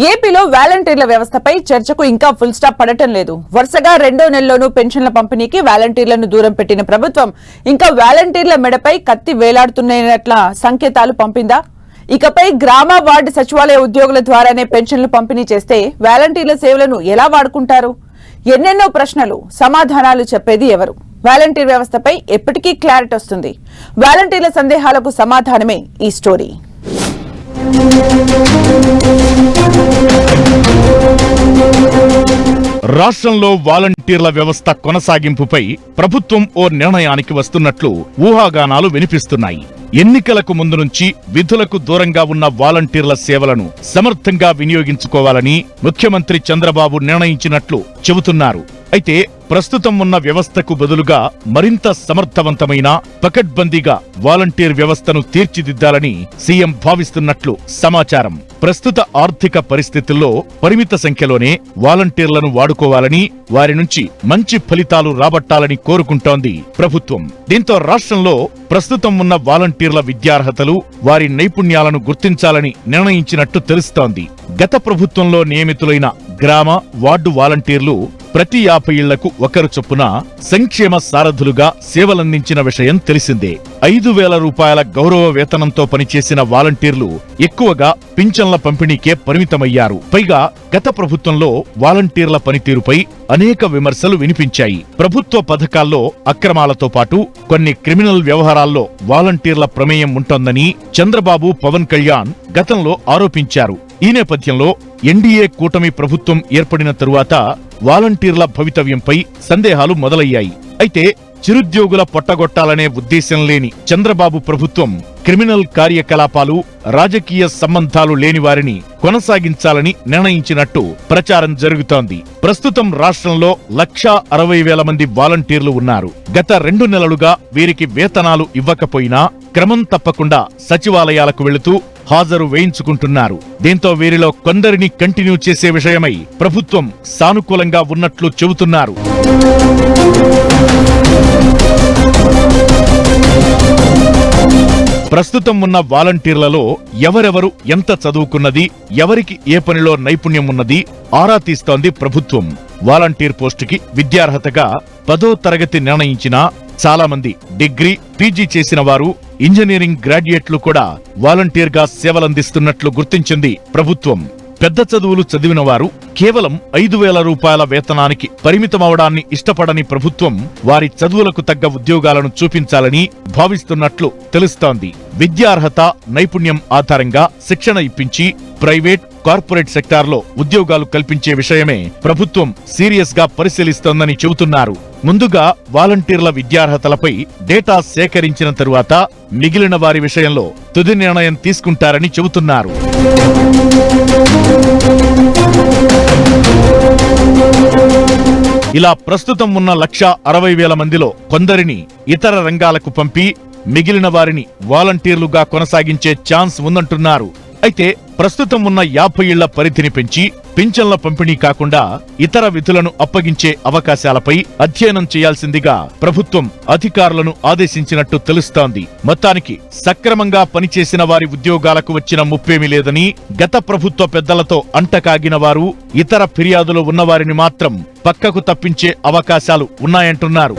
ఏపీలో వాలంటీర్ల వ్యవస్థపై చర్చకు ఇంకా ఫుల్ స్టాప్ పడటం లేదు. వరుసగా రెండో నెలలోనూ పెన్షన్ల పంపిణీకి వాలంటీర్లను దూరం పెట్టిన ప్రభుత్వం ఇంకా వాలంటీర్ల మెడపై కత్తి వేలాడుతున్నట్ల సంకేతాలు పంపిందా? ఇకపై గ్రామ వార్డు సచివాలయ ఉద్యోగుల ద్వారానే పెన్షన్లు పంపిణీ చేస్తే వాలంటీర్ల సేవలను ఎలా వాడుకుంటారు? ఎన్నెన్నో ప్రశ్నలు, సమాధానాలు చెప్పేది ఎవరు? వాలంటీర్ వ్యవస్థపై ఎప్పటికీ క్లారిటీ వస్తుంది. వాలంటీర్ల సందేహాలకు సమాధానమే ఈ స్టోరీ. రాష్ట్రంలో వాలంటీర్ల వ్యవస్థ కొనసాగింపుపై ప్రభుత్వం ఓ నిర్ణయానికి వస్తున్నట్లు ఊహాగానాలు వినిపిస్తున్నాయి. ఎన్నికలకు ముందు నుంచి విధులకు దూరంగా ఉన్న వాలంటీర్ల సేవలను సమర్థంగా వినియోగించుకోవాలని ముఖ్యమంత్రి చంద్రబాబు నిర్ణయించినట్లు చెబుతున్నారు. అయితే ప్రస్తుతం ఉన్న వ్యవస్థకు బదులుగా మరింత సమర్థవంతమైన పకడ్బందీగా వాలంటీర్ వ్యవస్థను తీర్చిదిద్దాలని సీఎం భావిస్తున్నట్లు సమాచారం. ప్రస్తుత ఆర్థిక పరిస్థితుల్లో పరిమిత సంఖ్యలోనే వాలంటీర్లను వాడుకోవాలని, వారి నుంచి మంచి ఫలితాలు రాబట్టాలని కోరుకుంటోంది ప్రభుత్వం. దీంతో రాష్ట్రంలో ప్రస్తుతం ఉన్న వాలంటీర్ల విద్యార్హతలు, వారి నైపుణ్యాలను గుర్తించాలని నిర్ణయించినట్టు తెలుస్తోంది. గత ప్రభుత్వంలో నియమితులైన గ్రామ, వార్డు వాలంటీర్లు ప్రతి 50 ఇళ్లకు ఒకరు చొప్పున సంక్షేమ సారథులుగా సేవలందించిన విషయం తెలిసిందే. 5,000 రూపాయల గౌరవ వేతనంతో పనిచేసిన వాలంటీర్లు ఎక్కువగా పింఛన్ల పంపిణీకే పరిమితమయ్యారు. పైగా గత ప్రభుత్వంలో వాలంటీర్ల పనితీరుపై అనేక విమర్శలు వినిపించాయి. ప్రభుత్వ పథకాల్లో అక్రమాలతో పాటు కొన్ని క్రిమినల్ వ్యవహారాల్లో వాలంటీర్ల ప్రమేయం ఉంటోందని చంద్రబాబు, పవన్ కళ్యాణ్ గతంలో ఆరోపించారు. ఈ నేపథ్యంలో ఎన్డీఏ కూటమి ప్రభుత్వం ఏర్పడిన తరువాత వాలంటీర్ల భవితవ్యంపై సందేహాలు మొదలయ్యాయి. అయితే చిరుద్యోగుల పొట్టగొట్టాలనే ఉద్దేశం లేని చంద్రబాబు ప్రభుత్వం క్రిమినల్ కార్యకలాపాలు, రాజకీయ సంబంధాలు లేని వారిని కొనసాగించాలని నిర్ణయించినట్టు ప్రచారం జరుగుతోంది. ప్రస్తుతం రాష్ట్రంలో 1,60,000 మంది వాలంటీర్లు ఉన్నారు. గత 2 నెలలుగా వీరికి వేతనాలు ఇవ్వకపోయినా క్రమం తప్పకుండా సచివాలయాలకు వెళుతూ హాజరు వేయించుకుంటున్నారు. దీంతో వీరిలో కొందరిని కంటిన్యూ చేసే విషయమై ప్రభుత్వం సానుకూలంగా ఉన్నట్లు చెబుతున్నారు. ప్రస్తుతం ఉన్న వాలంటీర్లలో ఎవరెవరు ఎంత చదువుకున్నది, ఎవరికి ఏ పనిలో నైపుణ్యం ఉన్నది ఆరా తీస్తోంది ప్రభుత్వం. వాలంటీర్ పోస్టుకి విద్యార్హతగా 10వ తరగతి నిర్ణయించినా చాలా మంది డిగ్రీ, పీజీ చేసిన వారు, ఇంజనీరింగ్ గ్రాడ్యుయేట్లు కూడా వాలంటీర్గా సేవలందిస్తున్నట్లు గుర్తించింది ప్రభుత్వం. పెద్ద చదువులు చదివిన వారు కేవలం 5,000 రూపాయల వేతనానికి పరిమితమవడాన్ని ఇష్టపడని ప్రభుత్వం వారి చదువులకు తగ్గ ఉద్యోగాలను చూపించాలని భావిస్తున్నట్లు తెలుస్తోంది. విద్యార్హత, నైపుణ్యం ఆధారంగా శిక్షణ ఇప్పించి ప్రైవేట్, కార్పొరేట్ సెక్టార్లో ఉద్యోగాలు కల్పించే విషయమే ప్రభుత్వం సీరియస్ గా పరిశీలిస్తోందని చెబుతున్నారు. ముందుగా వాలంటీర్ల విద్యార్హతలపై డేటా సేకరించిన తరువాత మిగిలిన వారి విషయంలో తుది నిర్ణయం తీసుకుంటారని చెబుతున్నారు. ఇలా ప్రస్తుతం ఉన్న 1,60,000 మందిలో కొందరిని ఇతర రంగాలకు పంపి మిగిలిన వారిని వాలంటీర్లుగా కొనసాగించే ఛాన్స్ ఉందంటున్నారు. అయితే ప్రస్తుతం ఉన్న 50 ఇళ్ల పరిధిని పెంచి పింఛన్ల పంపిణీ కాకుండా ఇతర విధులను అప్పగించే అవకాశాలపై అధ్యయనం చేయాల్సిందిగా ప్రభుత్వం అధికారులను ఆదేశించినట్టు తెలుస్తోంది. మొత్తానికి సక్రమంగా పనిచేసిన వారి ఉద్యోగాలకు వచ్చిన ముప్పేమీ లేదని, గత ప్రభుత్వ పెద్దలతో అంటకాగిన వారు, ఇతర ఫిర్యాదులు ఉన్నవారిని మాత్రం పక్కకు తప్పించే అవకాశాలు ఉన్నాయంటున్నారు.